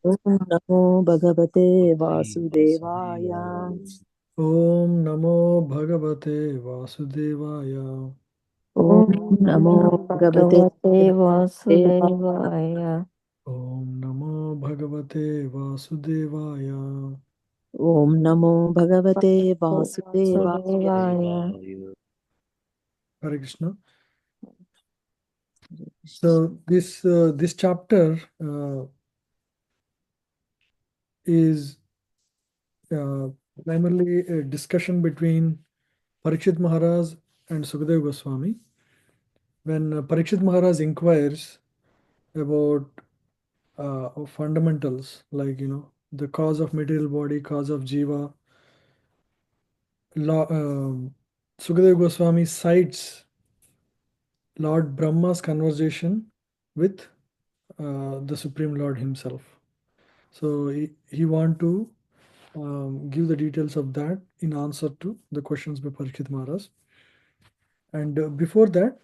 Om Namo Bhagavate Vasudevaya. Om Namo Bhagavate Vasudevaya. Om Namo Bhagavate Bhagavate Vasudevaya. Vasudevaya. Om Namo Bhagavate Vasudevaya. Om Namo Bhagavate Vasudevaya. Vasudevaya. Hare Krishna. So this chapter is primarily a discussion between Parikshit Maharaj and Sukadeva Goswami. When Parikshit Maharaj inquires about fundamentals like the cause of material body, cause of jiva, Sukadeva Goswami cites Lord Brahma's conversation with the Supreme Lord himself. So he want to give the details of that in answer to the questions by Parikshit Maharaj. And before that,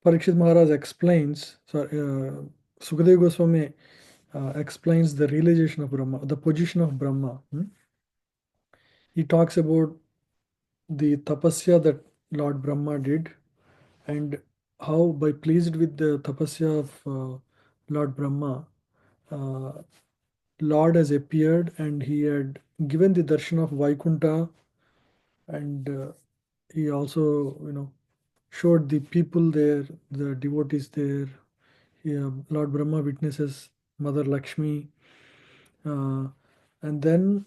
Parikshit Maharaj explains, Sukadeva Goswami explains the realization of Brahma, the position of Brahma. He talks about the tapasya that Lord Brahma did and how by pleased with the tapasya of Lord Brahma, Lord has appeared and he had given the darshan of Vaikunta, and he also showed the people there, the devotees there. Lord Brahma witnesses Mother Lakshmi, and then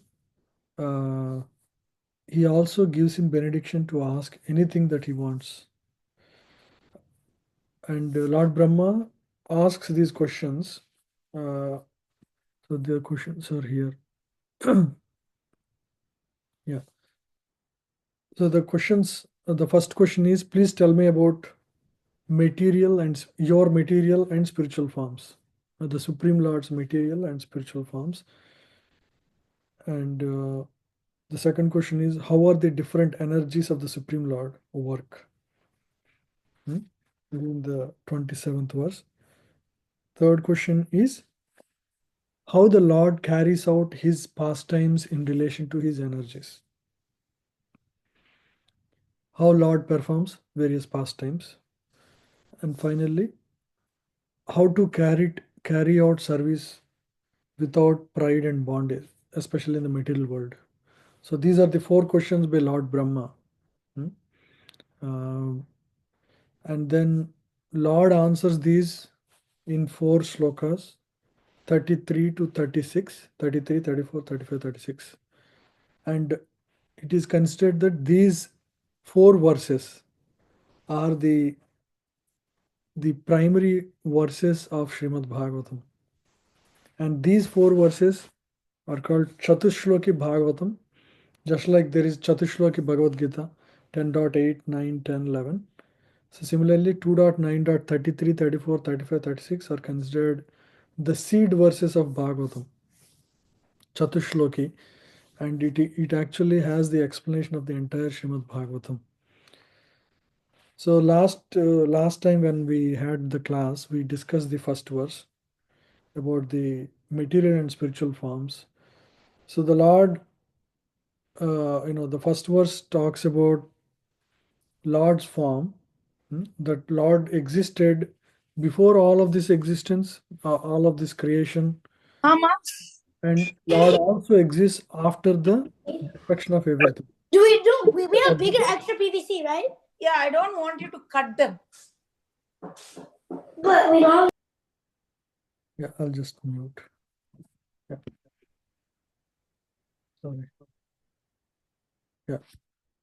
he also gives him benediction to ask anything that he wants. And Lord Brahma asks these questions. So the questions are here. Yeah. So the questions, the first question is, please tell me about your material and spiritual forms, the Supreme Lord's material and spiritual forms. And the second question is, how are the different energies of the Supreme Lord work? In the 27th verse. Third question is, how the Lord carries out his pastimes in relation to his energies. How Lord performs various pastimes. And finally, how to carry out service without pride and bondage, especially in the material world. So these are the four questions by Lord Brahma. And then Lord answers these in four slokas, 33 to 36, 33, 34, 35, 36. And it is considered that these four verses are the primary verses of Srimad Bhagavatam. And these four verses are called Chatushloki Bhagavatam, just like there is Chatushloki Bhagavad Gita 10.8, 9, 10, 11. So similarly, 2.9.33, 34, 35, 36 are considered the seed verses of Bhagavatam, Chatushloki, and it actually has the explanation of the entire Srimad Bhagavatam. So last time when we had the class, we discussed the first verse about the material and spiritual forms. So the Lord, the first verse talks about Lord's form, that Lord existed before all of this existence, all of this creation. Mama, And Lord also exists after the destruction of everything. we have bigger extra PVC, right? Yeah, I don't want you to cut them. But we don't. Yeah, I'll just mute. Yeah. Sorry. Yeah.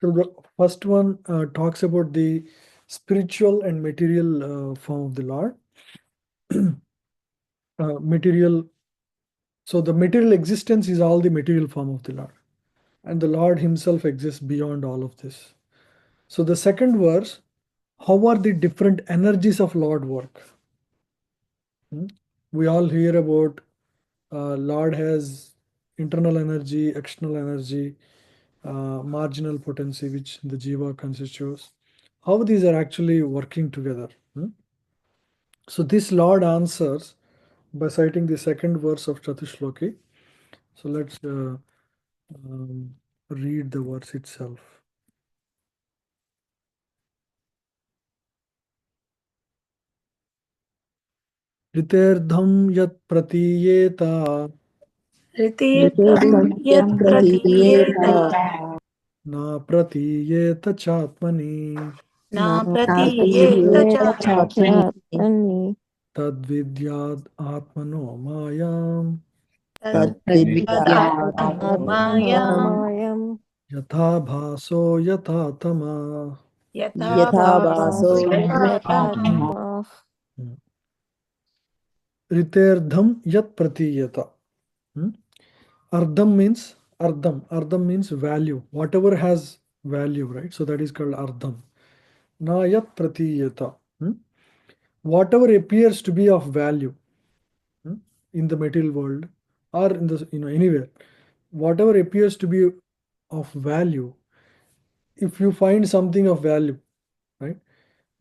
So the first one talks about the spiritual and material form of the Lord. Material. So the material existence is all the material form of the Lord. And the Lord himself exists beyond all of this. So the second verse, how are the different energies of Lord work? We all hear about Lord has internal energy, external energy, marginal potency, which the jiva constitutes. How these are actually working together. So this Lord answers by citing the second verse of Chatushloki. So let's read the verse itself. ऋतेर्धं यत् प्रतीयेत ऋतेर्थं यत् प्रतीयेत न प्रतीयेत चात्मनि न प्रतीयेत चात्मनि तद्विद्याद् आत्मनो मायाम् तद्विद्यात्मनो मायाम् मायाम् यथा भासो यथा तमा यथा यथा भासो भासो यथा यथा तमः। तमः। ऋतेर्धं यत् प्रतीयेत. Ardham means value, whatever has value, right? So that is called ardham. Na yat pratiyeta. Whatever appears to be of value in the material world or in the anywhere, whatever appears to be of value, if you find something of value, right,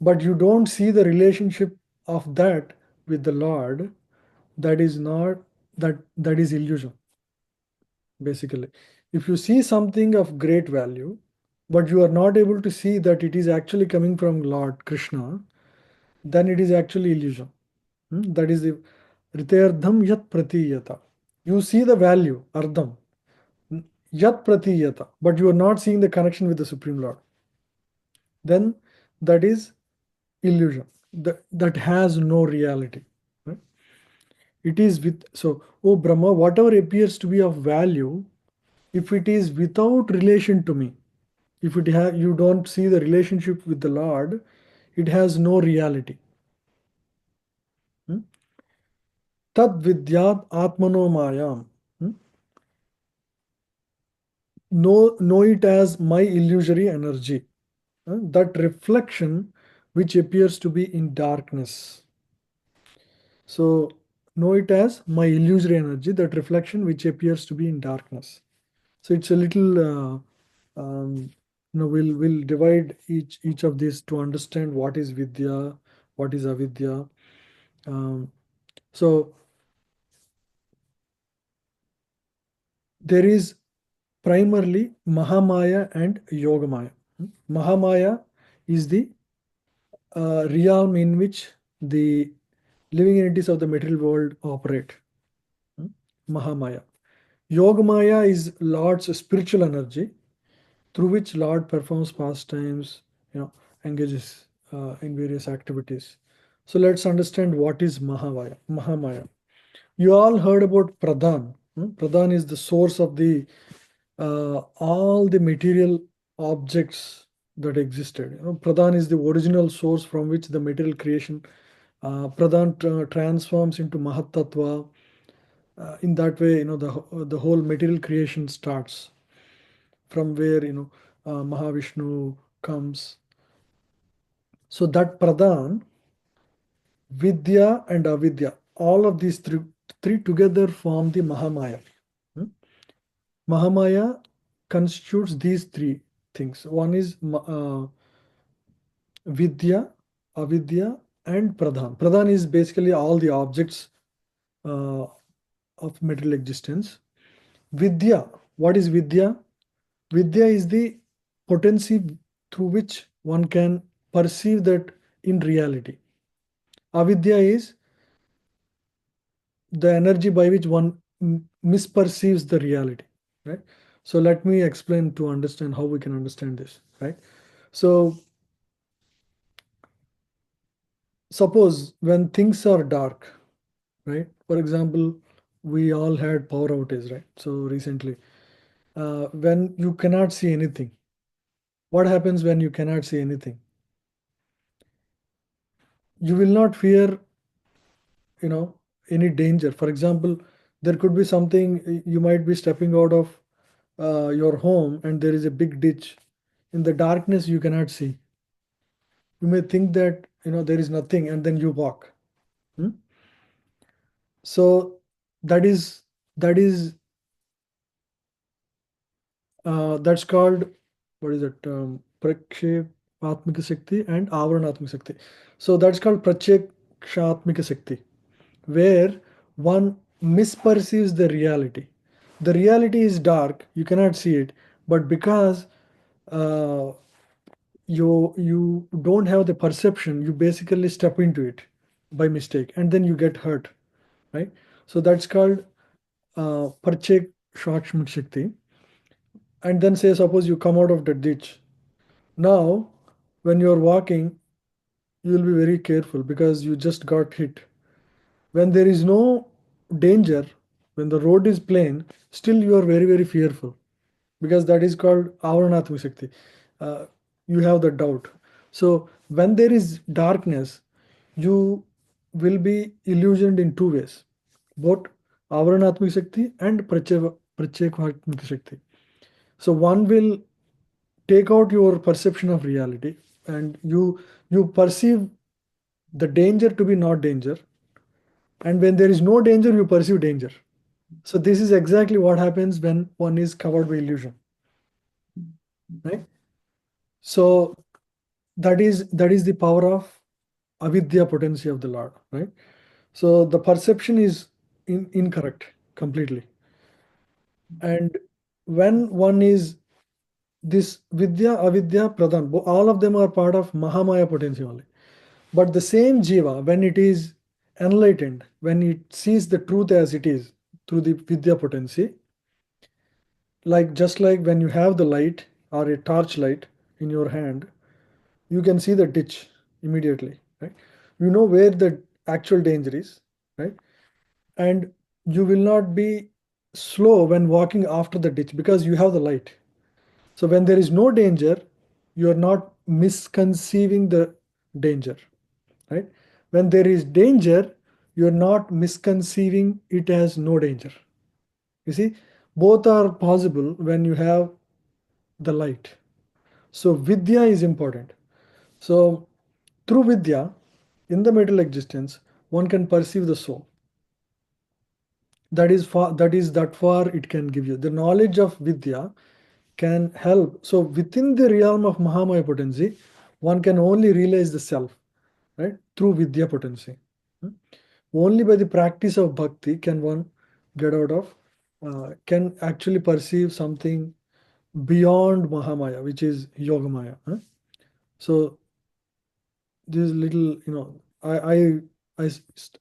but you don't see the relationship of that with the Lord, that is not that is illusion. Basically, if you see something of great value but you are not able to see that it is actually coming from Lord Krishna, then it is actually illusion. That is the Ritayardham yat pratiyata. You see the value, ardham, yat pratiyata, but you are not seeing the connection with the Supreme Lord. Then that is illusion. That has no reality. Right? It is with so, oh Brahma, whatever appears to be of value, if it is without relation to me, if you don't see the relationship with the Lord, it has no reality. Tad vidyat atmano mayam. Know it as my illusory energy. That reflection which appears to be in darkness. So know it as my illusory energy, that reflection which appears to be in darkness. So it's a little we'll divide each of these to understand what is vidya, what is avidya. So there is primarily Mahamaya and Yogamaya. Mahamaya is the realm in which the living entities of the material world operate. Mahamaya. Yogamaya is Lord's spiritual energy through which Lord performs pastimes, engages in various activities. So let's understand what is Mahamaya. Mahamaya. You all heard about Pradhan. Pradhan is the source of the all the material objects that existed. Pradhan is the original source from which the material creation. Pradhan transforms into Mahatattva. In that way, the whole material creation starts from where Mahavishnu comes. So that Pradhan, Vidya and Avidya, all of these three together form the Mahamaya. Mahamaya constitutes these three things. One is Vidya, Avidya, and Pradhan. Pradhan is basically all the objects of material existence. Vidya, what is Vidya? Vidya is the potency through which one can perceive that in reality. Avidya is the energy by which one misperceives the reality, right? So let me explain to understand how we can understand this, right? So suppose when things are dark, right? For example, we all had power outage, right? So recently, when you cannot see anything, what happens when you cannot see anything? You will not fear, any danger. For example, there could be something, you might be stepping out of your home and there is a big ditch. In the darkness, you cannot see. You may think that there is nothing, and then you walk. So that is that's called, what is it? Prakshepaatmika Shakti and Avaranatmika Shakti. So that's called Prakshekshatmika Shakti, where one misperceives the reality. The reality is dark, you cannot see it, but because uh, you don't have the perception, you basically step into it by mistake, and then you get hurt, right? So that's called parchek shakshmik shakti. And then say, suppose you come out of the ditch. Now, when you're walking, you will be very careful because you just got hit. When there is no danger, when the road is plain, still you are very, very fearful because that is called avaranatmik shakti. You have the doubt. So when there is darkness, you will be illusioned in two ways, both avaranatmik shakti and pratyekatmik shakti. So one will take out your perception of reality, and you perceive the danger to be not danger, and when there is no danger you perceive danger. So this is exactly what happens when one is covered by illusion, right? So that is the power of avidya potency of the Lord, right? So the perception is incorrect completely, and when one is this vidya avidya pradhan, all of them are part of mahamaya potency only. But the same jiva, when it is enlightened, when it sees the truth as it is through the vidya potency, like just like when you have the light or a torch light in your hand, you can see the ditch immediately, right? You know where the actual danger is, right? And you will not be slow when walking after the ditch because you have the light. So when there is no danger, you are not misconceiving the danger, right? When there is danger, you are not misconceiving it as no danger. You see, both are possible when you have the light. So vidya is important. So through vidya, in the material existence, one can perceive the soul. That far it can give you. The knowledge of vidya can help. So within the realm of Mahamaya potency, one can only realize the self, right? Through vidya potency. Only by the practice of bhakti can one get out of, can actually perceive something beyond Mahamaya, which is Yogamaya. So this little,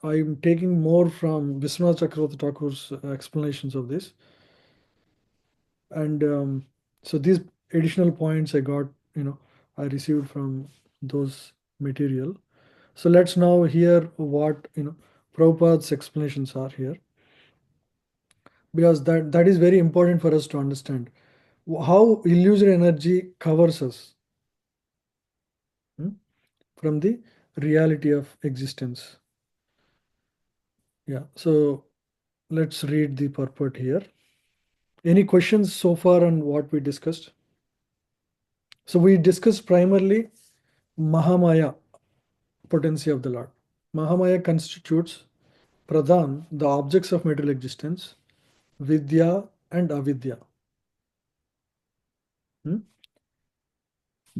I'm taking more from Vishwanath Chakravarti Thakur's explanations of this. And so these additional points I received from those material. So let's now hear what Prabhupada's explanations are here, because that is very important for us to understand how illusory energy covers us from the reality of existence. Yeah, so let's read the purport here. Any questions so far on what we discussed? So we discussed primarily Mahamaya potency of the Lord. Mahamaya constitutes Pradhan, the objects of material existence, Vidya and Avidya.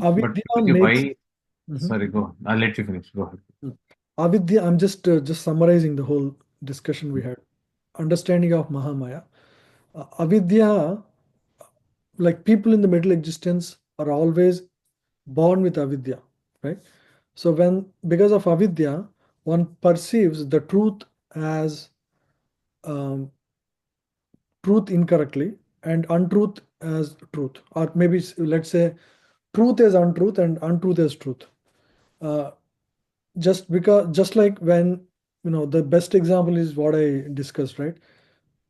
Avidya makes. Sorry, go on. I'll let you finish. Go ahead. Avidya, I'm just summarizing the whole discussion we had. Understanding of Mahamaya. Avidya, like people in the middle existence are always born with avidya, right? So because of avidya, one perceives the truth as truth incorrectly and untruth as truth, or maybe let's say truth as untruth and untruth as truth. Just like when the best example is what I discussed, right?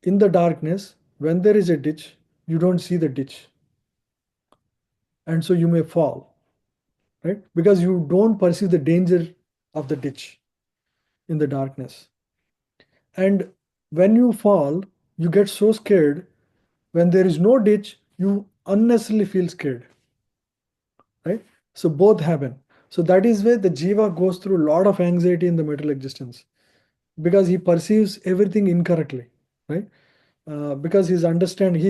In the darkness, when there is a ditch, you don't see the ditch, and so you may fall, right? Because you don't perceive the danger of the ditch in the darkness. And when you fall, you get so scared. When there is no ditch, you unnecessarily feel scared, right? So both happen. So that is where the jiva goes through a lot of anxiety in the material existence, because he perceives everything incorrectly, right? Because he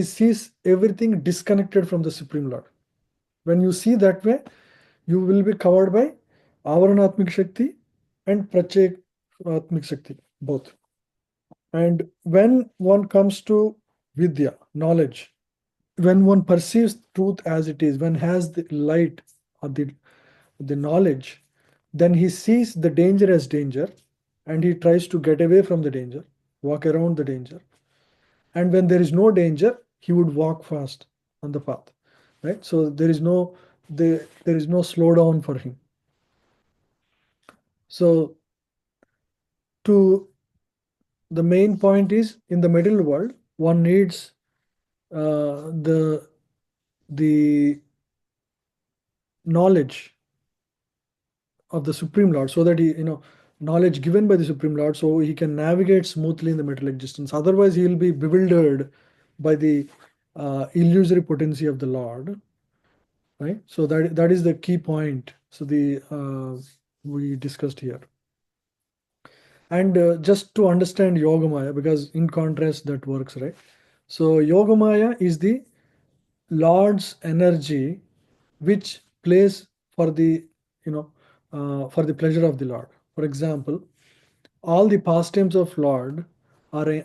sees everything disconnected from the Supreme Lord. When you see that way, you will be covered by avaranatmik shakti and pratyekatmik shakti, both. And when one comes to vidya, knowledge, when one perceives truth as it is, when has the light or the knowledge, then he sees the danger as danger and he tries to get away from the danger, walk around the danger. And when there is no danger, he would walk fast on the path, right? So there is no slowdown for him. So the main point is, in the middle world, one needs the knowledge of the Supreme Lord, so that knowledge given by the Supreme Lord, so he can navigate smoothly in the material existence. Otherwise, he will be bewildered by the illusory potency of the Lord, right? So that is the key point. So we discussed here. And just to understand Yogamaya, because in contrast that works, right? So Yogamaya is the Lord's energy which plays for the for the pleasure of the Lord. For example, all the pastimes of Lord are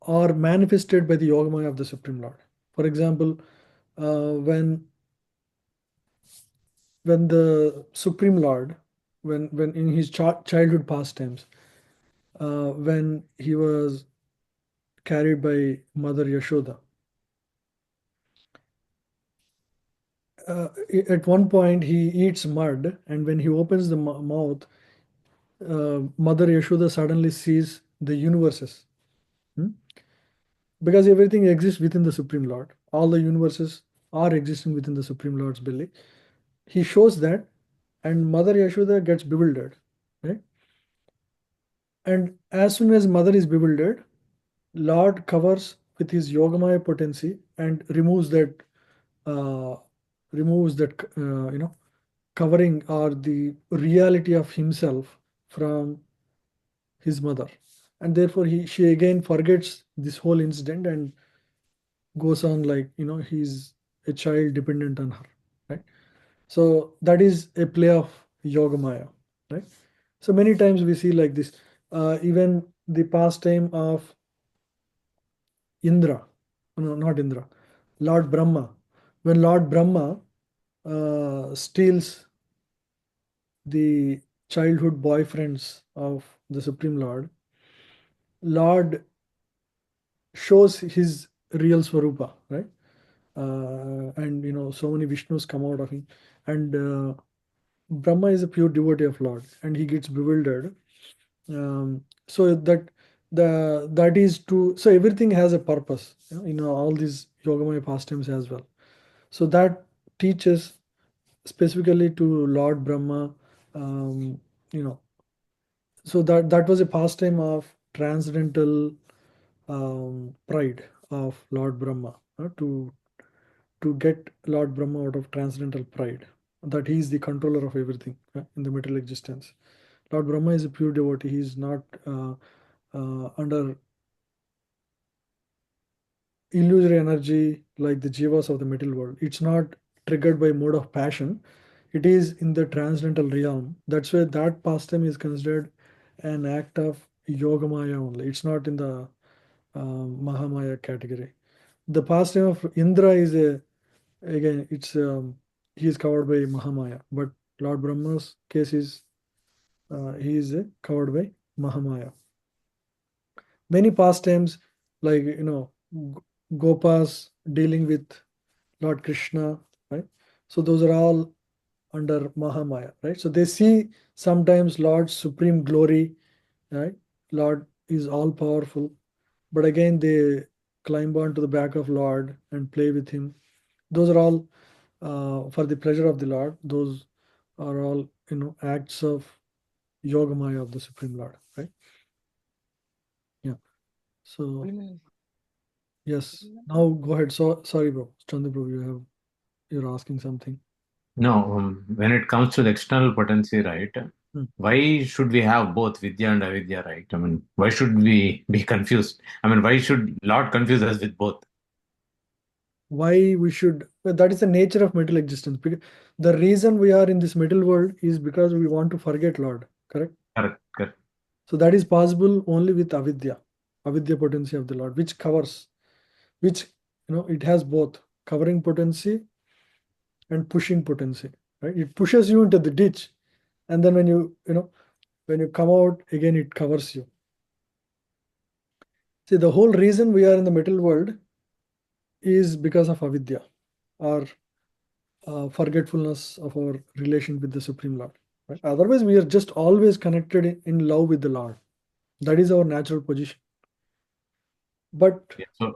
are manifested by the Yogamaya of the Supreme Lord. For example, when the Supreme Lord, when in his childhood pastimes, when he was carried by Mother Yashoda, at one point he eats mud, and when he opens the mouth, Mother Yashoda suddenly sees the universes. Because everything exists within the Supreme Lord. All the universes are existing within the Supreme Lord's belly. He shows that, and Mother Yashoda gets bewildered, right? And as soon as Mother is bewildered, Lord covers with his Yogamaya potency and removes that uh, covering or the reality of himself from his mother, and therefore she again forgets this whole incident and goes on like he's a child dependent on her, right? So that is a play of Yogamaya, right? So many times we see like this, even the pastime of Indra, no, not Indra, Lord Brahma. When Lord Brahma steals the childhood boyfriends of the Supreme Lord, Lord shows his real Swarupa, right? And so many Vishnus come out of him, and Brahma is a pure devotee of Lord, and he gets bewildered. So that is to, so everything has a purpose, all these Yogamaya pastimes as well. So that teaches specifically to Lord Brahma, you know. So that was a pastime of transcendental pride of Lord Brahma, to get Lord Brahma out of transcendental pride, that he is the controller of everything in the material existence. Lord Brahma is a pure devotee. He is not under illusory energy like the jivas of the material world. It's not triggered by mode of passion. It is in the transcendental realm. That's why that pastime is considered an act of Yogamaya only. It's not in the Mahamaya category. The pastime of Indra is again, it's he is covered by Mahamaya, but Lord Brahma's case is he is covered by Mahamaya. Many pastimes, like Gopas dealing with Lord Krishna, right? So those are all under Mahamaya, right? So they see sometimes Lord's supreme glory, right? Lord is all powerful, but again they climb onto the back of Lord and play with him. Those are all for the pleasure of the Lord. Those are all acts of Yogamaya of the Supreme Lord, right? Yeah. So yes. Now go ahead. So sorry, bro. Chandra, bro, you're asking something. No, when it comes to the external potency, right? Why should we have both Vidya and Avidya, right? I mean, why should we be confused? I mean, why should Lord confuse us with both? Why we should? Well, that is the nature of material existence. Because the reason we are in this middle world is because we want to forget Lord. Correct? Correct, correct. So that is possible only with avidya potency of the Lord, which covers, which it has both covering potency and pushing potency, right? It pushes you into the ditch, and then when you come out again, it covers you. See, the whole reason we are in the material world is because of avidya, or forgetfulness of our relation with the Supreme Lord. Right? Otherwise, we are just always connected in love with the Lord. That is our natural position. But Yeah,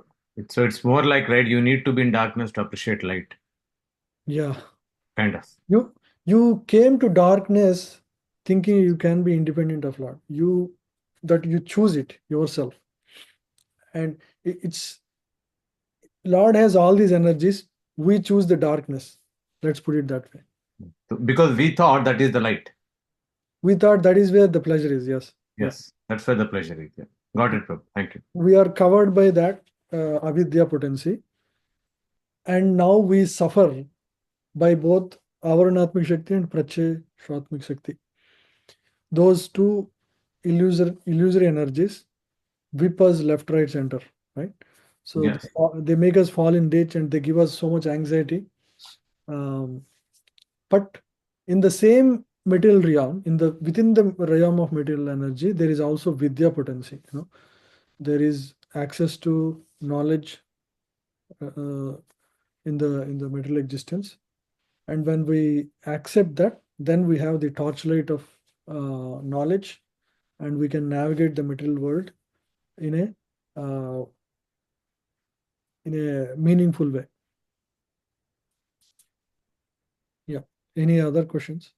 so it's more like, right, you need to be in darkness to appreciate light. yeah, Kind of. you came to darkness thinking you can be independent of Lord. You choose it yourself, and it's Lord has all these energies. We choose the darkness. Let's put it that way. Because we thought that is the light. We thought that is where the pleasure is. Yes. Yes, that's where the pleasure is. Yeah. Got it, Prabhu. Thank you. We are covered by that avidya potency, and now we suffer by both avaranatmik shakti and pratyay shvatmik shakti. Those two illusory energies whip us left, right, center, right? So Yes. they make us fall in ditch, and they give us so much anxiety. But in the same material realm, within the realm of material energy, there is also vidya potency. There is access to knowledge in the material existence, and when we accept that, then we have the torchlight of knowledge, and we can navigate the material world in a meaningful way. Yeah. Any other questions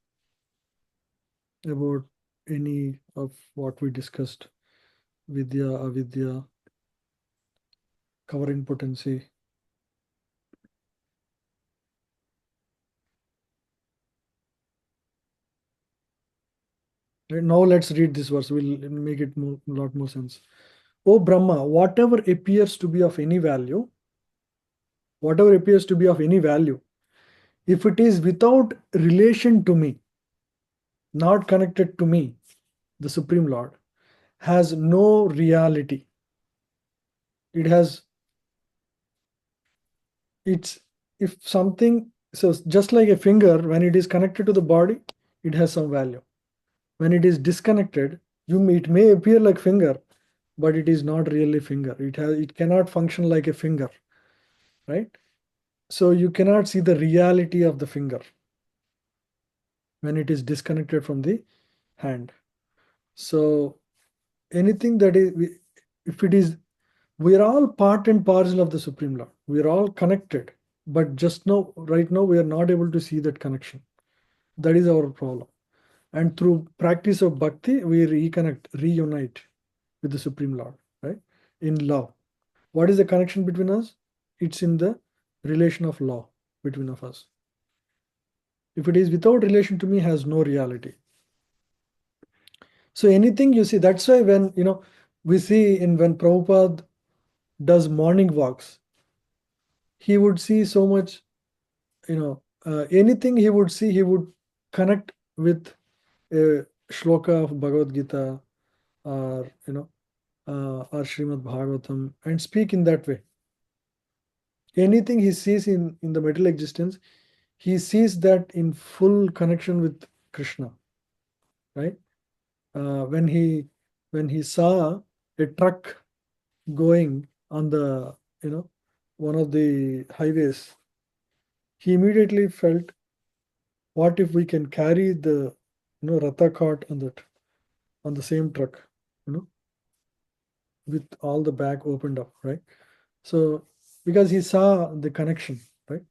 about any of what we discussed? Vidya, avidya, covering potency. Right, now let's read this verse. We'll make it a lot more sense. O Brahma, whatever appears to be of any value, if it is without relation to me, not connected to me, the Supreme Lord, has no reality. It's if something, so just like a finger, when it is connected to the body, it has some value. When it is disconnected, it may appear like finger, but it is not really finger. It cannot function like a finger, right? So you cannot see the reality of the finger when it is disconnected from the hand. So anything that is, if it is, we are all part and parcel of the Supreme Lord. We are all connected, but right now, we are not able to see that connection. That is our problem. And through practice of bhakti, we reunite with the Supreme Lord, right? In love. What is the connection between us? It's in the relation of law between of us. If it is without relation to me, has no reality. So anything you see, that's why when we see when Prabhupada does morning walks, he would see so much, anything he would see, he would connect with a shloka of Bhagavad Gita, or or Srimad Bhagavatam, and speak in that way. Anything he sees in the material existence, he sees that in full connection with Krishna, right? When he saw a truck going on the one of the highways, he immediately felt, what if we can carry the ratha cart on the same truck, with all the back opened up, right? So because he saw the connection, right?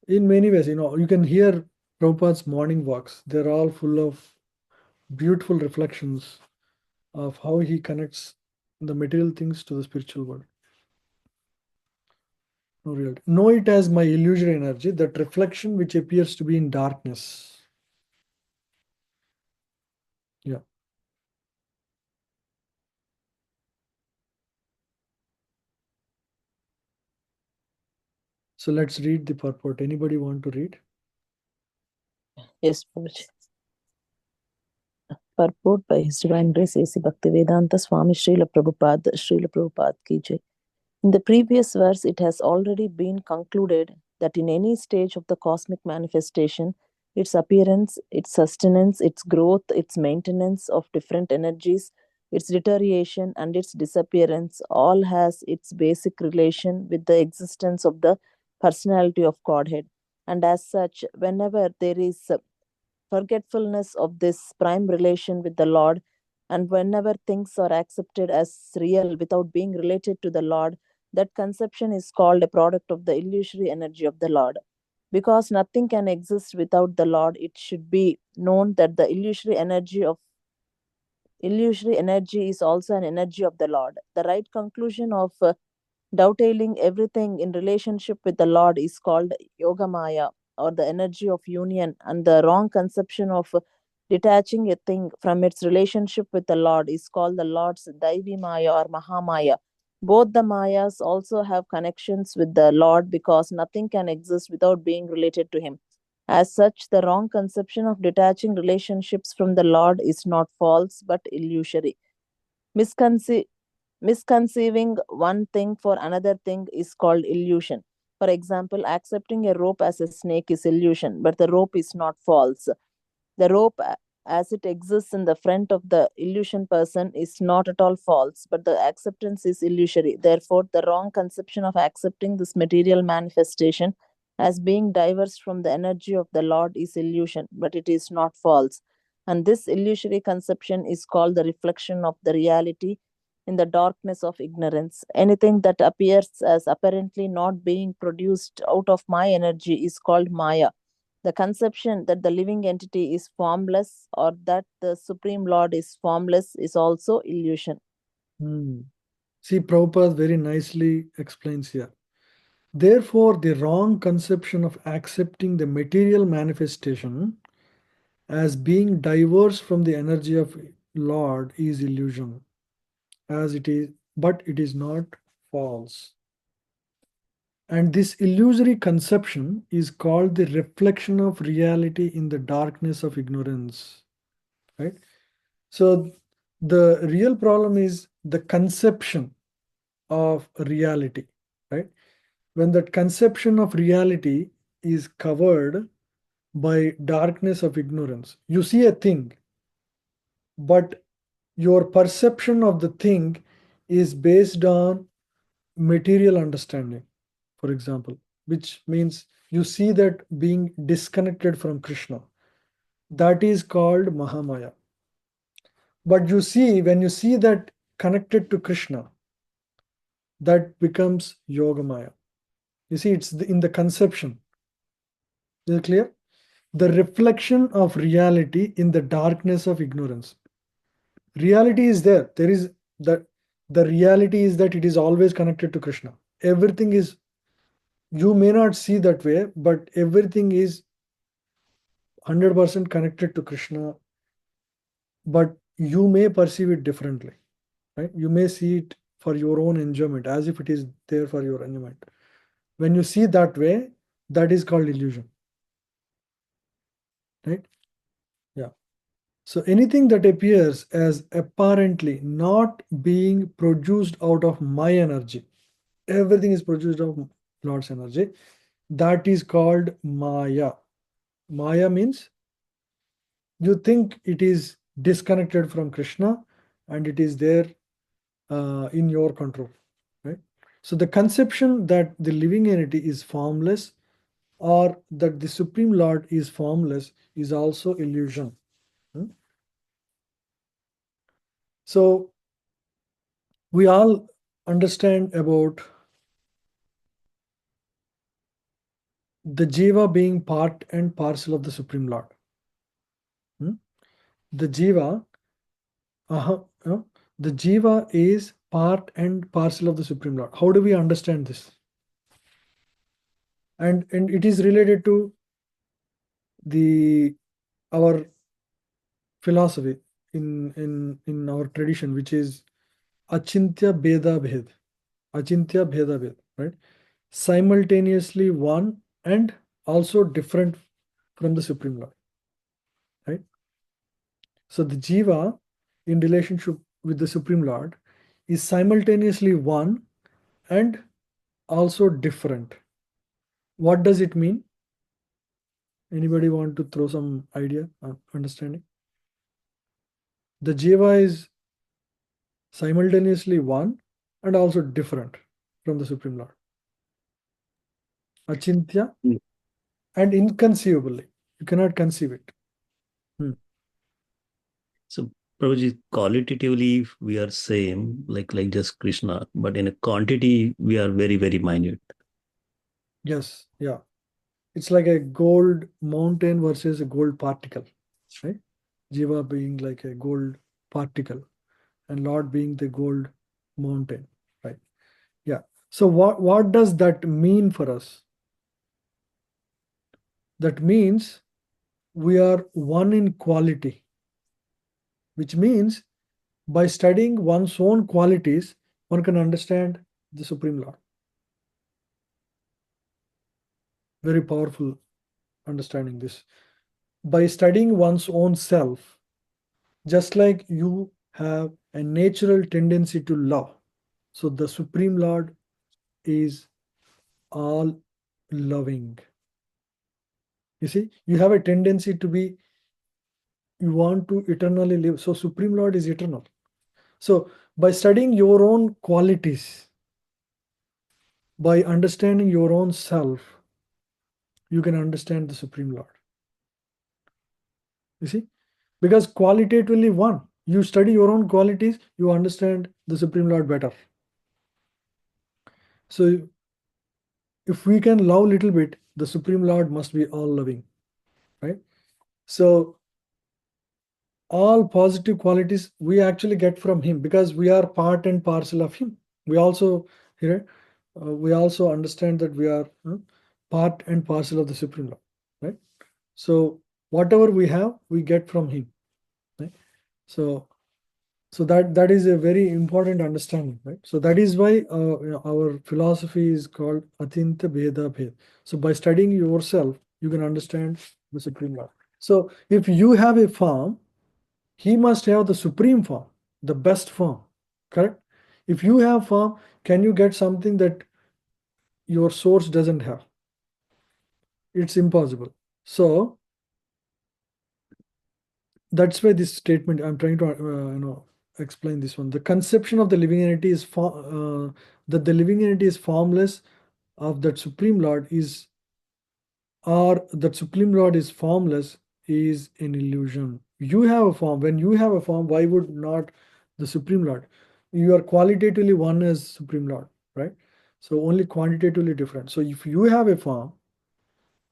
In many ways, you can hear Prabhupada's morning walks. They're all full of beautiful reflections of how he connects the material things to the spiritual world. No reality. Know it as my illusory energy, that reflection which appears to be in darkness. Yeah. So let's read the purport. Anybody want to read? Yes, Prabhuji. purport by His Divine Grace A.C. Bhaktivedanta Swami Srila Prabhupada ki jai. In the previous verse, it has already been concluded that in any stage of the cosmic manifestation, its appearance, its sustenance, its growth, its maintenance of different energies, its deterioration, and its disappearance all has its basic relation with the existence of the personality of Godhead. And as such, whenever there is forgetfulness of this prime relation with the Lord, and whenever things are accepted as real without being related to the Lord, that conception is called a product of the illusory energy of the Lord. Because nothing can exist without the Lord, it should be known that the illusory energy is also an energy of the Lord. The right conclusion of dovetailing everything in relationship with the Lord is called Yoga Maya, or the energy of union, and the wrong conception of detaching a thing from its relationship with the Lord is called the Lord's Daivi Maya or Mahamaya. Both the Mayas also have connections with the Lord because nothing can exist without being related to Him. As such, the wrong conception of detaching relationships from the Lord is not false but illusory. Misconceiving one thing for another thing is called illusion. For example, accepting a rope as a snake is illusion, but the rope is not false. The rope, as it exists in the front of the illusion person, is not at all false, but the acceptance is illusory. Therefore, the wrong conception of accepting this material manifestation as being diverse from the energy of the Lord is illusion, but it is not false. And this illusory conception is called the reflection of the reality in the darkness of ignorance. Anything that appears as apparently not being produced out of my energy is called Maya. The conception that the living entity is formless or that the Supreme Lord is formless is also illusion. See, Prabhupada very nicely explains here. Therefore, the wrong conception of accepting the material manifestation as being diverse from the energy of Lord is illusion, as it is, but it is not false. And this illusory conception is called the reflection of reality in the darkness of ignorance. Right? So the real problem is the conception of reality. Right? When that conception of reality is covered by darkness of ignorance, you see a thing, but your perception of the thing is based on material understanding, for example, which means you see that being disconnected from Krishna. That is called Mahamaya. But you see, when you see that connected to Krishna, that becomes Yogamaya. You see, it's in the conception. Is it clear? The reflection of reality in the darkness of ignorance. Reality is there. There is the reality is that it is always connected to Krishna. Everything is, you may not see that way, but everything is 100% connected to Krishna, but you may perceive it differently. Right? You may see it for your own enjoyment, as if it is there for your enjoyment. When you see that way, that is called illusion. Right? Yeah. So anything that appears as apparently not being produced out of my energy, everything is produced out of Lord's energy, that is called Maya. Maya means you think it is disconnected from Krishna and it is there in your control. Right? So the conception that the living entity is formless or that the Supreme Lord is formless is also illusion. So we all understand about the Jiva being part and parcel of the Supreme Lord. The Jiva, the Jiva is part and parcel of the Supreme Lord. How do we understand this? And it is related to our philosophy in our tradition, which is Achintya Bheda Bhed. Achintya Bheda Bhed, right? Simultaneously one and also different from the Supreme Lord. Right? So the Jiva, in relationship with the Supreme Lord, is simultaneously one and also different. What does it mean? Anybody want to throw some idea, understanding? The Jiva is simultaneously one and also different from the Supreme Lord. Achintya and inconceivably. You cannot conceive it. So, Prabhuji, qualitatively we are same, like just Krishna, but in a quantity we are very, very minute. Yes, yeah. It's like a gold mountain versus a gold particle, right? Jiva being like a gold particle and Lord being the gold mountain, right? Yeah. So what does that mean for us? That means we are one in quality, which means by studying one's own qualities, one can understand the Supreme Lord. Very powerful understanding this. By studying one's own self, just like you have a natural tendency to love, so the Supreme Lord is all loving. You see, you have a tendency to be, you want to eternally live. So Supreme Lord is eternal. So by studying your own qualities, by understanding your own self, you can understand the Supreme Lord. You see, because qualitatively one, you study your own qualities, you understand the Supreme Lord better. So if we can love little bit, the Supreme Lord must be all loving, right? So all positive qualities we actually get from him because we are part and parcel of him. We also here we also understand that we are part and parcel of the Supreme Lord, right? So whatever we have, we get from him, right? So that is a very important understanding, right? So that is why our philosophy is called Atinta Bheda Bhed. So by studying yourself, you can understand the Supreme Lord. So if you have a form, he must have the supreme form, the best form, correct? If you have form, can you get something that your source doesn't have? It's impossible. So that's why this statement I'm trying to explain this one. The conception of the living entity is that the living entity is formless of that Supreme Lord is, or that Supreme Lord is formless, is an illusion. You have a form. When you have a form, why would not the Supreme Lord? You are qualitatively one as Supreme Lord, right? So only quantitatively different. So if you have a form,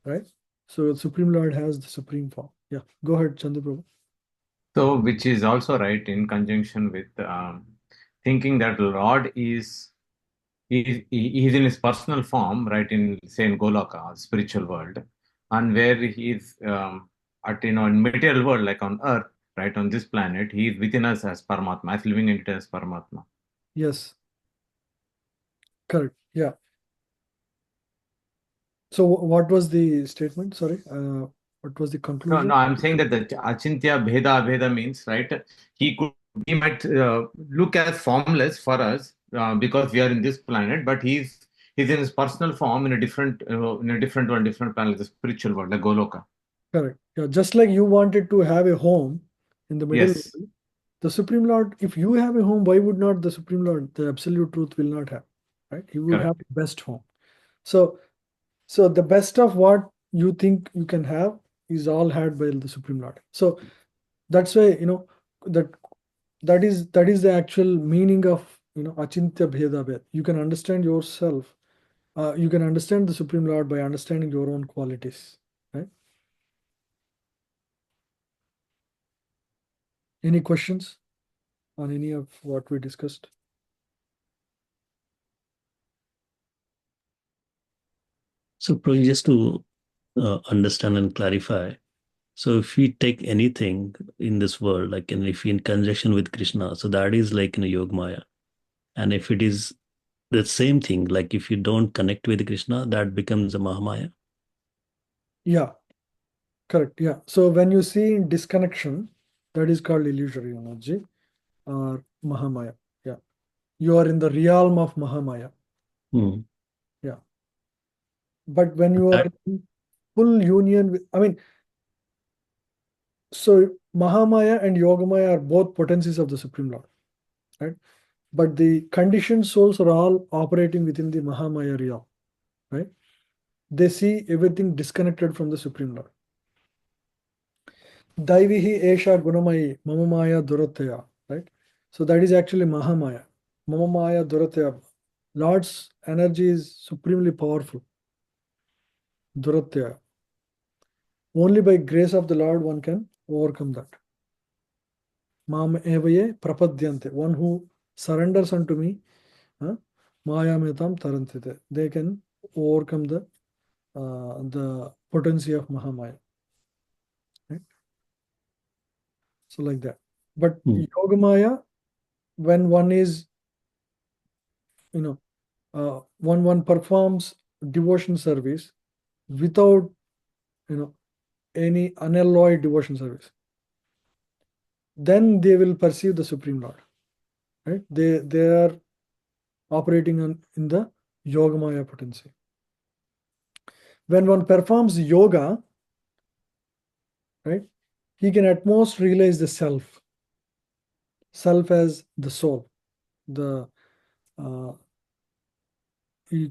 right? So Supreme Lord has the supreme form. Yeah, go ahead, Chandraprabhu. So, which is also right in conjunction with thinking that Lord is in his personal form, right, in say in Goloka, spiritual world, and where he is at in material world like on Earth, right, on this planet, he is within us as Paramatma, as living entity as Paramatma. Yes, correct. Yeah. So what was the statement? Sorry, what was the conclusion? No, I'm saying that the Achintya Bheda means, right, he might look as formless for us because we are in this planet, but he's in his personal form in a different one, different planet, the spiritual world, like Goloka. Correct. Yeah, just like you wanted to have a home in the middle Yes. world, the Supreme Lord, if you have a home, why would not the Supreme Lord, the absolute truth, will not have, right? He would have Correct. the best home. So the best of what you think you can have is all had by the Supreme Lord. So that's why that that is the actual meaning of Achintya Bheda Bhed. You can understand yourself. You can understand the Supreme Lord by understanding your own qualities, right? Any questions on any of what we discussed? So, probably just to understand and clarify, so if we take anything in this world, like if in conjunction with Krishna, so that is like Yogmaya. And if it is the same thing, like if you don't connect with Krishna, that becomes a Mahamaya. Yeah, correct. Yeah. So when you see disconnection, That is called illusory energy or Mahamaya. Yeah. You are in the realm of Mahamaya. Hmm. Yeah. But when you are in full union with, so Mahamaya and Yogamaya are both potencies of the Supreme Lord, right? But the conditioned souls are all operating within the Mahamaya realm, right? They see everything disconnected from the Supreme Lord. Daivihi Esha Gunamayi Mamamaya Durataya, right? So that is actually Mahamaya. Mamamaya Durataya. Lord's energy is supremely powerful. Durataya. Only by grace of the Lord one can overcome that. Mam evaye prapadyante. One who surrenders unto me, Maya metam tarantite. They can overcome the potency of Mahamaya. Right? So like that. But Yogamaya, when one is, one performs devotion service without, any unalloyed devotion service, then they will perceive the Supreme Lord. Right? They are operating in the Yogamaya potency. When one performs yoga, right, he can at most realize the self as the soul. You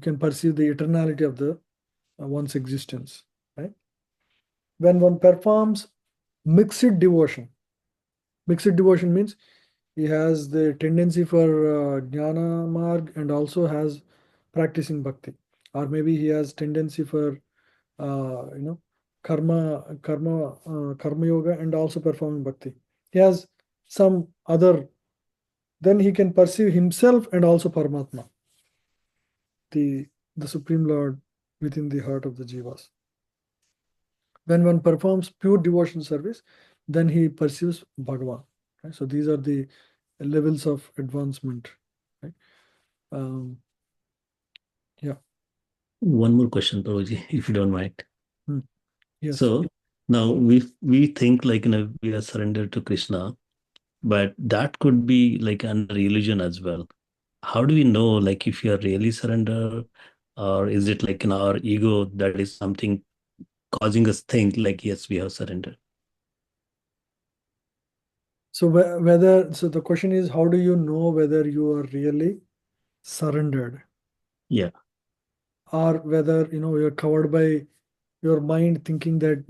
can perceive the eternality of the one's existence. Right? When one performs mixed devotion means he has the tendency for jnana marg and also has practicing bhakti, or maybe he has tendency for karma yoga and also performing bhakti. He has some other, then he can perceive himself and also Paramatma, the Supreme Lord within the heart of the jivas. When one performs pure devotion service, then he perceives Bhagavan. Right? So these are the levels of advancement. Right? Yeah. One more question, Prabhuji, if you don't mind. Yes. So now we think like we are surrendered to Krishna, but that could be like under religion as well. How do we know like if you are really surrendered, or is it like in our ego that is something causing us think like yes, we have surrendered? So the question is, how do you know whether you are really surrendered? Yeah. Or whether you're covered by your mind thinking that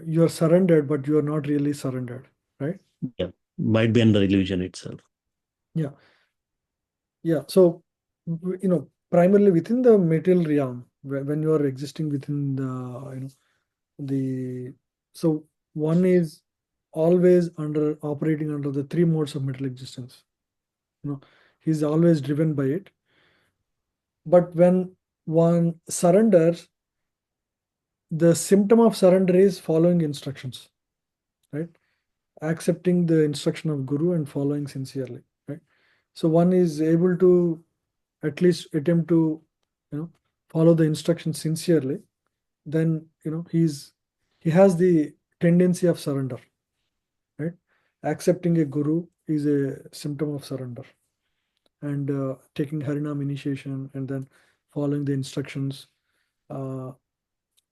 you're surrendered, but you are not really surrendered, right? Yeah, might be under illusion itself. Yeah. So primarily within the material realm, when you are existing within so one is always operating under the three modes of material existence. He's always driven by it. But when one surrenders, the symptom of surrender is following instructions, right? Accepting the instruction of Guru and following sincerely, right? So one is able to at least attempt to, follow the instructions sincerely. Then he has the tendency of surrender, right? Accepting a Guru is a symptom of surrender, and taking Harinam initiation and then following the instructions.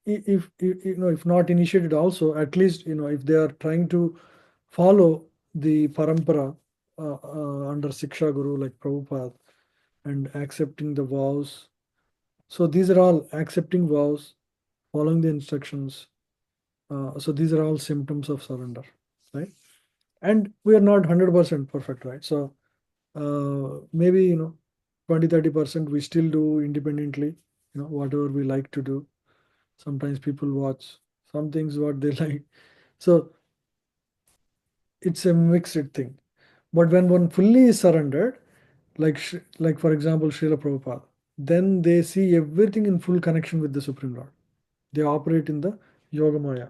If not initiated also, at least if they are trying to follow the parampara under Siksha Guru like Prabhupada, and accepting the vows. So these are all accepting vows, following the instructions. So these are all symptoms of surrender, right? And we are not 100% perfect, right? So maybe 20-30% we still do independently, whatever we like to do. Sometimes people watch some things what they like. So it's a mixed thing. But when one fully is surrendered, like for example Srila Prabhupada, then they see everything in full connection with the Supreme Lord. They operate in the Yogamaya.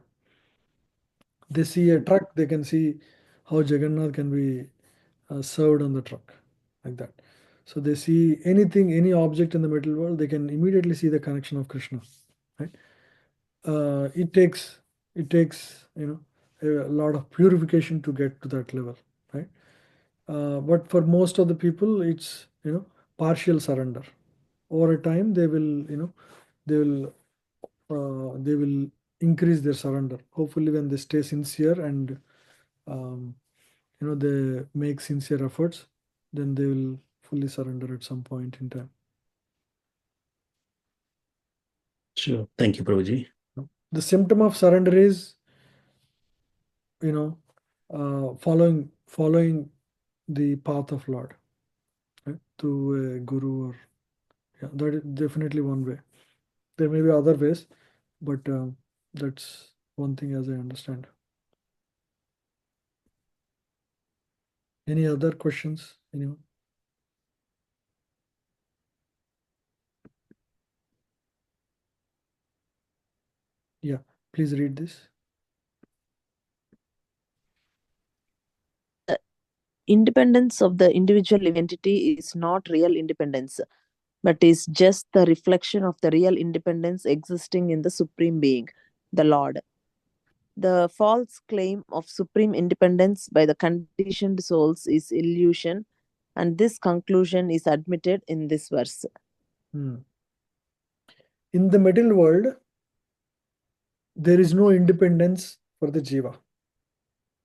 They see a truck, they can see how Jagannath can be served on the truck, like that. So they see anything, any object in the material world, they can immediately see the connection of Krishna, right? It takes a lot of purification to get to that level, right? But for most of the people, it's partial surrender. Over a time, they will they will increase their surrender. Hopefully, when they stay sincere and they make sincere efforts, then they will fully surrender at some point in time. Sure. Thank you, Prabhuji. The symptom of surrender is following the path of Lord, right? Through a guru, or that is definitely one way. There may be other ways, but that's one thing as I understand. Any other questions? Anyone? Yeah, please read this. Independence of the individual entity is not real independence, but is just the reflection of the real independence existing in the Supreme Being, the Lord. The false claim of supreme independence by the conditioned souls is illusion, and this conclusion is admitted in this verse. In the middle world, there is no independence for the jiva.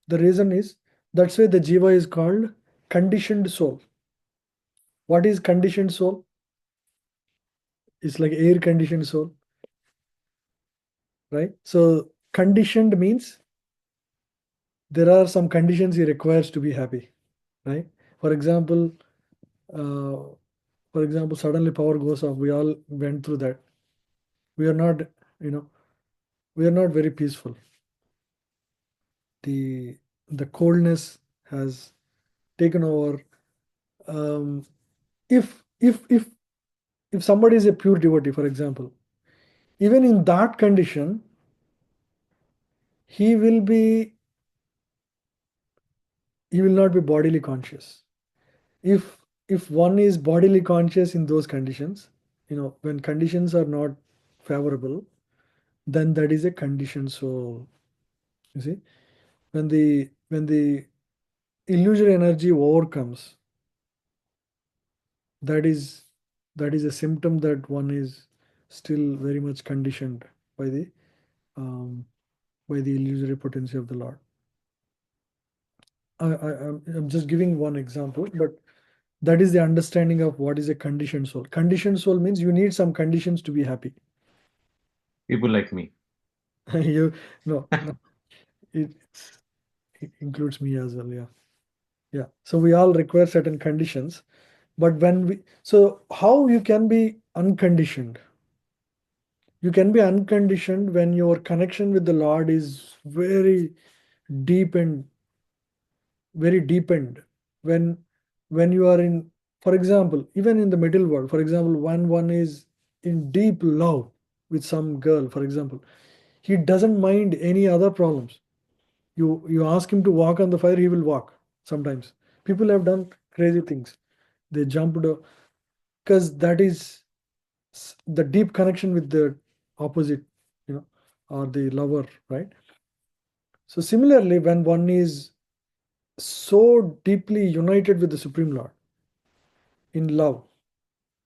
The reason is that's why the jiva is called conditioned soul. What is conditioned soul? It's like air conditioned soul, right? So conditioned means there are some conditions he requires to be happy, right? For example, suddenly power goes off. We all went through that. We are not, we are not very peaceful. The coldness has taken over. If somebody is a pure devotee, for example, even in that condition, he will not be bodily conscious. If one is bodily conscious in those conditions, when conditions are not favorable, then that is a condition soul. You see, when the illusory energy overcomes, that is a symptom that one is still very much conditioned by the illusory potency of the Lord. I'm just giving one example, but that is the understanding of what is a conditioned soul. Conditioned soul means you need some conditions to be happy. People like me. No, it includes me as well. Yeah. So we all require certain conditions, but so how you can be unconditioned? You can be unconditioned when your connection with the Lord is very deep and very deepened. When you are in, for example, even in the middle world, for example, when one is in deep love with some girl, for example, he doesn't mind any other problems. You ask him to walk on the fire, he will walk. Sometimes people have done crazy things. They jumped because that is the deep connection with the opposite, or the lover, right? So similarly, when one is so deeply united with the Supreme Lord in love,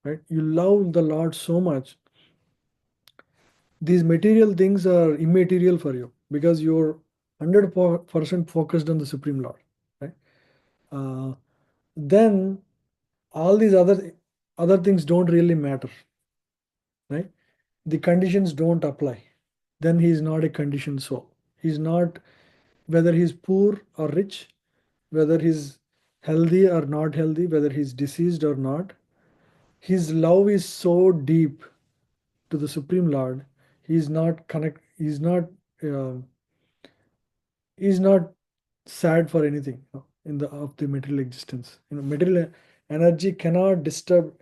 right? You love the Lord so much. These material things are immaterial for you because you're 100% focused on the Supreme Lord, right? Then all these other things don't really matter, right? The conditions don't apply. Then he is not a conditioned soul. He's not, whether he's poor or rich, whether he's healthy or not healthy, whether he's diseased or not. His love is so deep to the Supreme Lord. He's not uh, he's not sad for anything in the material existence. Material energy cannot disturb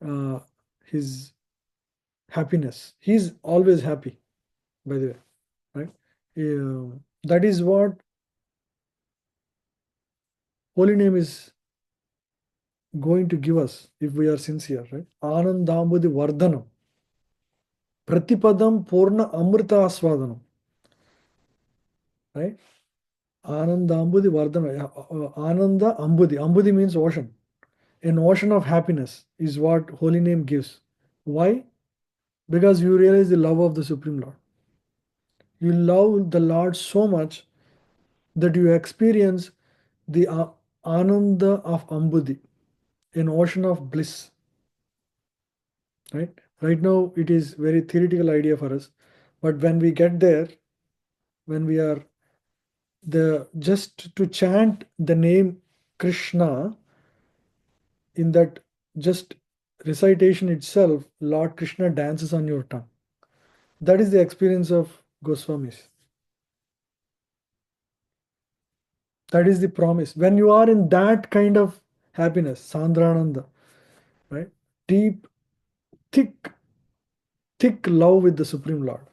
uh, his happiness. He's always happy, by the way, right? That is what holy name is going to give us if we are sincere, right? Anandambudi Vardhanam. Pratipadam Purna Amrita Aswadanam. right? Ananda Ambudi Vardhana. Ananda Ambudi. Ambudi means ocean. An ocean of happiness is what holy name gives. Why? Because you realize the love of the Supreme Lord. You love the Lord so much that you experience the Ananda of Ambudi, an ocean of bliss. Right now it is very theoretical idea for us, but when we get there, when we are just to chant the name Krishna, in that just recitation itself, Lord Krishna dances on your tongue. That is the experience of Goswamis. That is the promise. When you are in that kind of happiness, Sandrananda, right? Deep, thick love with the Supreme Lord,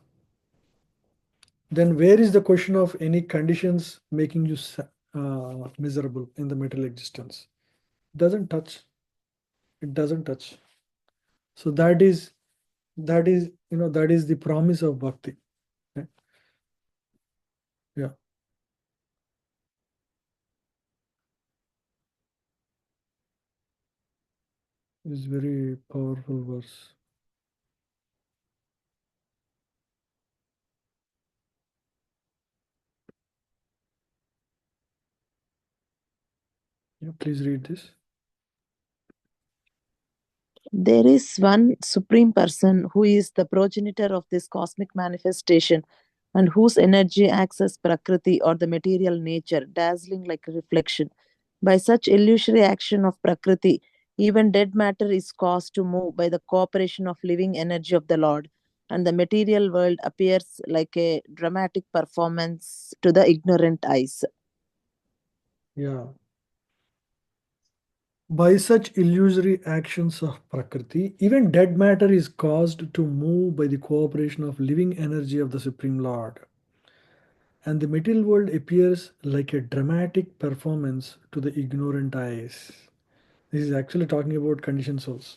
then where is the question of any conditions making you miserable in the material existence? It doesn't touch. It doesn't touch. So that is that is the promise of bhakti. Right? Yeah. It's very powerful verse. Yeah, please read this. There is one supreme person who is the progenitor of this cosmic manifestation and whose energy acts as Prakriti or the material nature, dazzling like a reflection. By such illusory action of Prakriti, even dead matter is caused to move by the cooperation of living energy of the Lord, and the material world appears like a dramatic performance to the ignorant eyes. Yeah. By such illusory actions of Prakriti, even dead matter is caused to move by the cooperation of living energy of the Supreme Lord. And the material world appears like a dramatic performance to the ignorant eyes. This is actually talking about conditioned souls.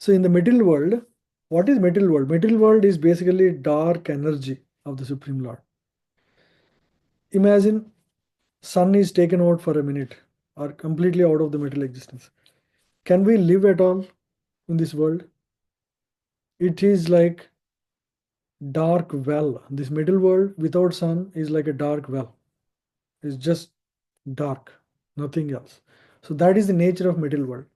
So in the material world, what is material world? Material world is basically dark energy of the Supreme Lord. Imagine sun is taken out for a minute or completely out of the material existence. Can we live at all in this world? It is like dark well. This middle world without sun is like a dark well. It's just dark, nothing else. So that is the nature of middle world.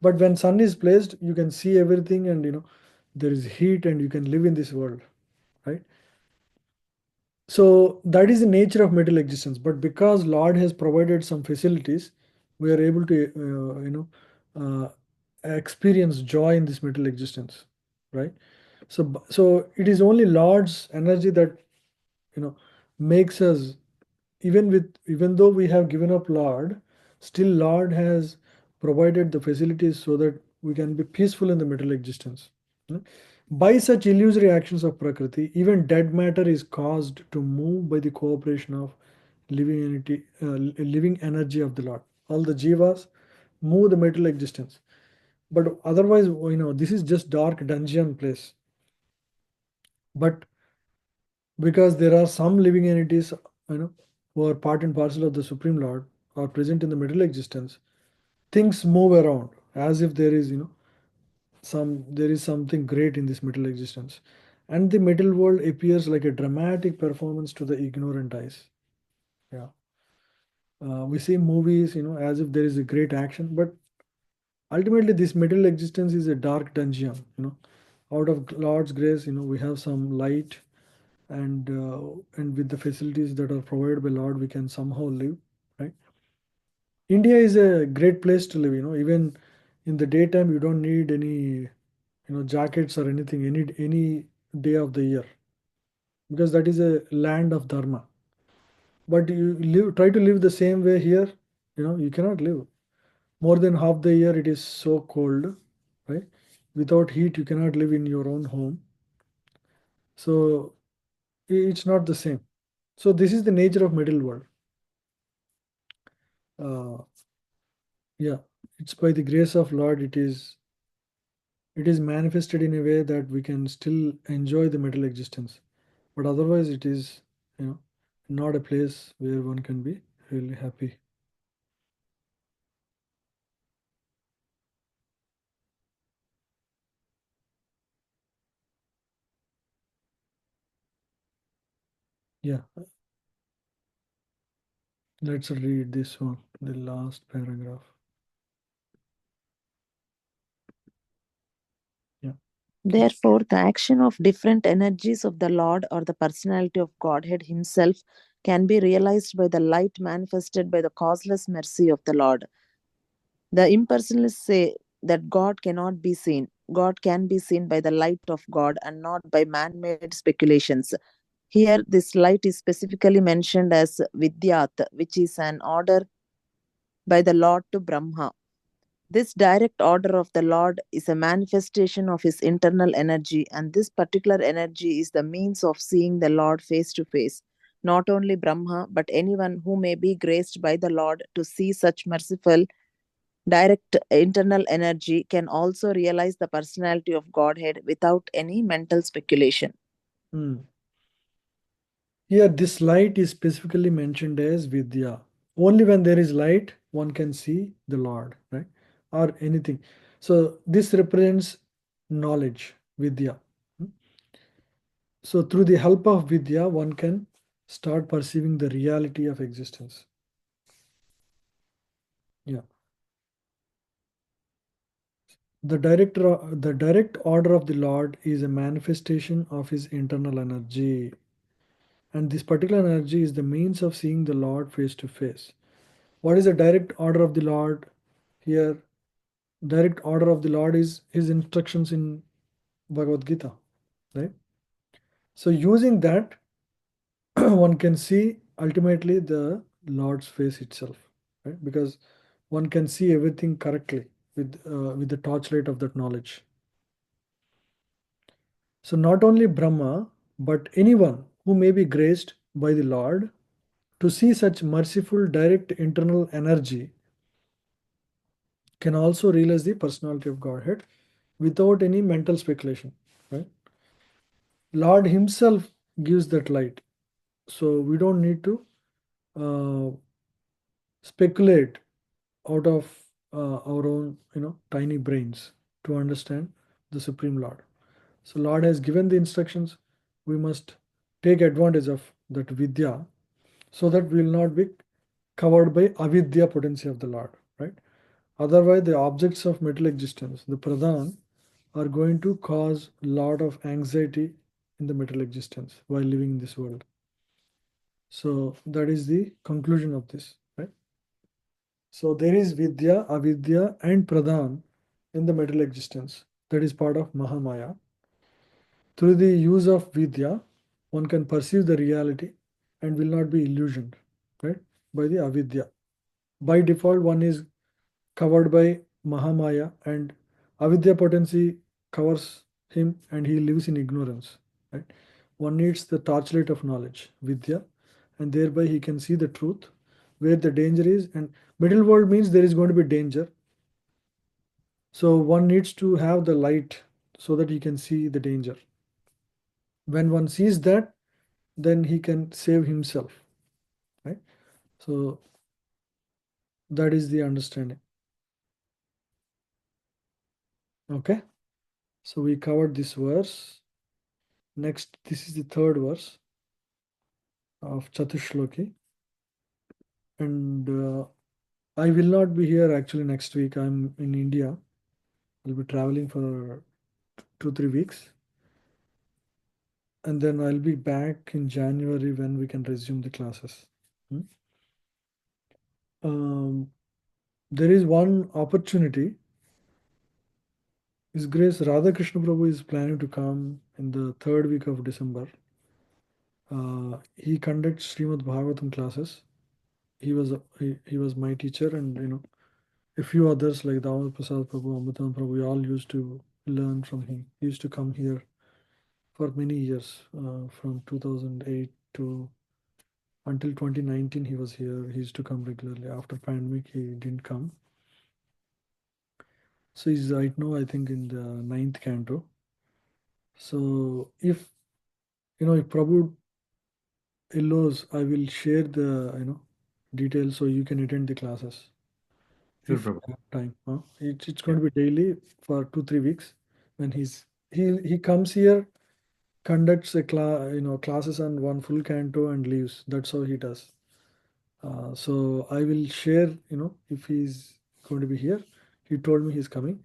But when sun is placed, you can see everything, and there is heat, and you can live in this world, right? So that is the nature of middle existence. But because Lord has provided some facilities, we are able to experience joy in this middle existence, right? So it is only Lord's energy that makes us, even though we have given up Lord, still Lord has provided the facilities so that we can be peaceful in the middle existence. By such illusory actions of Prakriti, even dead matter is caused to move by the cooperation of living energy of the Lord. All the jivas move the material existence. But otherwise, this is just dark dungeon place. But because there are some living entities, who are part and parcel of the Supreme Lord, are present in the middle existence, things move around as if there is, there is something great in this middle existence. And the middle world appears like a dramatic performance to the ignorant eyes. Yeah. We see movies, as if there is a great action, but ultimately this middle existence is a dark dungeon. Out of Lord's grace, we have some light, and with the facilities that are provided by Lord, we can somehow live, right? India is a great place to live. Even in the daytime, you don't need any jackets or anything any day of the year, because that is a land of dharma. But you try to live the same way here, you cannot live. More than half the year it is so cold, right? Without heat you cannot live in your own home. So it's not the same. So this is the nature of middle world. Yeah, it's by the grace of Lord it is manifested in a way that we can still enjoy the middle existence. but otherwise it is, not a place where one can be really happy. Yeah, let's read this one, the last paragraph. Yeah. Therefore, the action of different energies of the Lord or the personality of Godhead Himself can be realized by the light manifested by the causeless mercy of the Lord. The impersonalists say that God cannot be seen. God can be seen by the light of God and not by man made speculations. Here, this light is specifically mentioned as Vidyat, which is an order by the Lord to Brahma. This direct order of the Lord is a manifestation of his internal energy, and this particular energy is the means of seeing the Lord face to face. Not only Brahma, but anyone who may be graced by the Lord to see such merciful, direct internal energy can also realize the personality of Godhead without any mental speculation. Here, this light is specifically mentioned as Vidya. Only when there is light, one can see the Lord, right? Or anything. So, this represents knowledge, Vidya. So, through the help of Vidya, one can start perceiving the reality of existence. Yeah. The direct order of the Lord is a manifestation of his internal energy. And this particular energy is the means of seeing the Lord face to face. What is the direct order of the Lord? Here, direct order of the Lord is his instructions in Bhagavad Gita, right? So using that, one can see ultimately the Lord's face itself, right? Because one can see everything correctly with the torchlight of that knowledge. So not only Brahma, but anyone who may be graced by the Lord to see such merciful direct internal energy can also realize the personality of Godhead without any mental speculation, right? Lord himself gives that light, so we don't need to uh, speculate out of our own tiny brains to understand the Supreme Lord. So Lord has given the instructions. We must take advantage of that vidya so that we will not be covered by avidya potency of the Lord, right? Otherwise, the objects of material existence, the pradhan, are going to cause a lot of anxiety in the material existence while living in this world. So that is the conclusion of this, right? So there is vidya, avidya, and pradhan in the material existence. That is part of Mahamaya. Through the use of vidya, one can perceive the reality and will not be illusioned, right? By the avidya. By default, one is covered by Mahamaya, and avidya potency covers him and he lives in ignorance, right? One needs the torchlight of knowledge, vidya, and thereby he can see the truth, where the danger is. And middle world means there is going to be danger. So one needs to have the light so that he can see the danger. When one sees that, then he can save himself, right? So that is the understanding. Okay, so we covered this verse. Next, this is the third verse of Chatushloki, and I will not be here actually next week. I'm in India. I'll be traveling for 2-3 weeks, and then I'll be back in January when we can resume the classes. There is one opportunity. His Grace Radhakrishna Prabhu is planning to come in the third week of December. He conducts Srimad Bhagavatam classes. He was my teacher, and a few others like Damodar Prasad Prabhu, Amritam Prabhu, we all used to learn from him. He used to come here for many years, from 2008 to until 2019 he was here. He used to come regularly. After pandemic, he didn't come. So he's right now, I think, in the 9th canto. So if if Prabhu allows, I will share the details so you can attend the classes Sure, if you Prabhu. have time. It's going to be daily for 2-3 weeks. When he comes here, conducts a classes on one full canto and leaves. That's how he does. So I will share, if he's going to be here. He told me he's coming.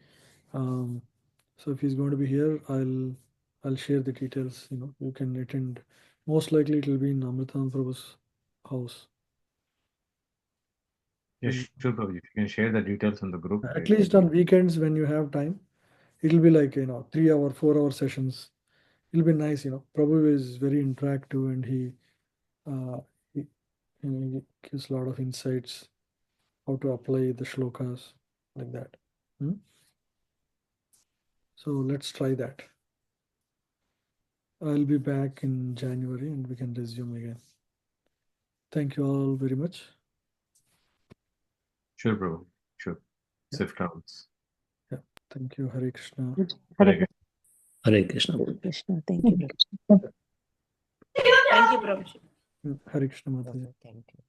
So if he's going to be here, I'll share the details. You can attend. Most likely it will be in Amritam Prabhu's house. Yes, sure, Prabhu. If you can share the details on the group. At least on weekends when you have time, it'll be like 3-hour, 4-hour sessions. It'll be nice. Prabhu is very interactive and he he gives a lot of insights how to apply the shlokas like that. So let's try that. I'll be back in January and we can resume again. Thank you all very much. Sure, Prabhu. Sure. Yeah. Safe travels. Yeah. Thank you. Hare Krishna. Hare Hare Krishna. Krishna. Thank you. Thank you, Prabhu. Hare Krishna Mataji. Thank you.